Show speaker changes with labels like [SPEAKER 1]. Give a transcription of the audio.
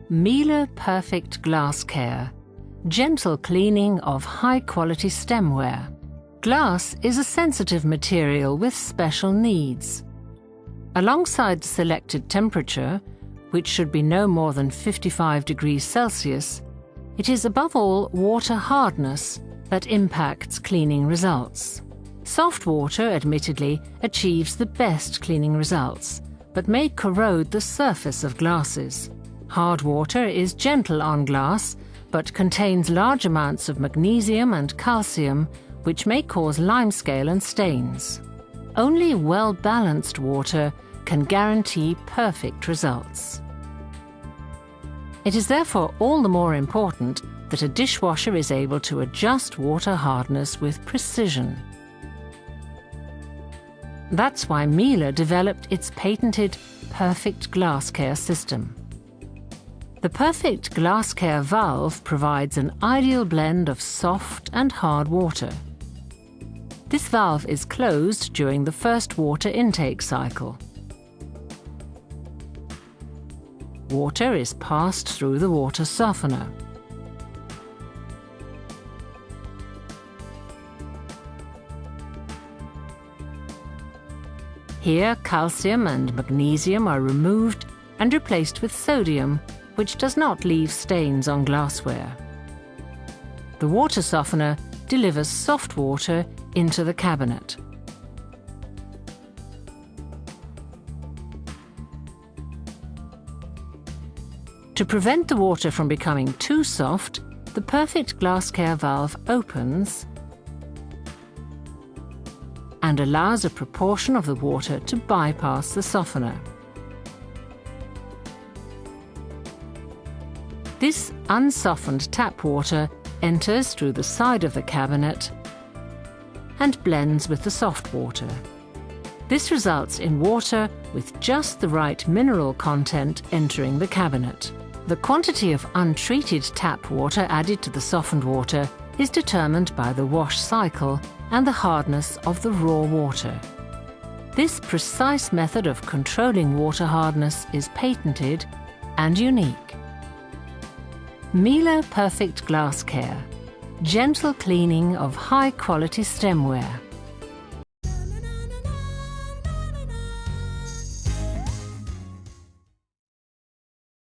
[SPEAKER 1] Miele Perfect GlassCare, gentle cleaning of high-quality stemware. Glass is a sensitive material with special needs. Alongside the selected temperature, which should be no more than 55 degrees Celsius, it is above all water hardness that impacts cleaning results. Soft water, admittedly, achieves the best cleaning results, but may corrode the surface of glasses. Hard water is gentle on glass, but contains large amounts of magnesium and calcium, which may cause limescale and stains. Only well-balanced water can guarantee perfect results. It is therefore all the more important that a dishwasher is able to adjust water hardness with precision. That's why Miele developed its patented Perfect GlassCare system. The Perfect GlassCare valve provides an ideal blend of soft and hard water. This valve is closed during the first water intake cycle. Water is passed through the water softener. Here, calcium and magnesium are removed and replaced with sodium, which does not leave stains on glassware. The water softener delivers soft water into the cabinet. To prevent the water from becoming too soft, the Perfect GlassCare valve opens and allows a proportion of the water to bypass the softener. This unsoftened tap water enters through the side of the cabinet and blends with the soft water. This results in water with just the right mineral content entering the cabinet. The quantity of untreated tap water added to the softened water is determined by the wash cycle and the hardness of the raw water. This precise method of controlling water hardness is patented and unique. Miele Perfect GlassCare, gentle cleaning of high-quality stemware.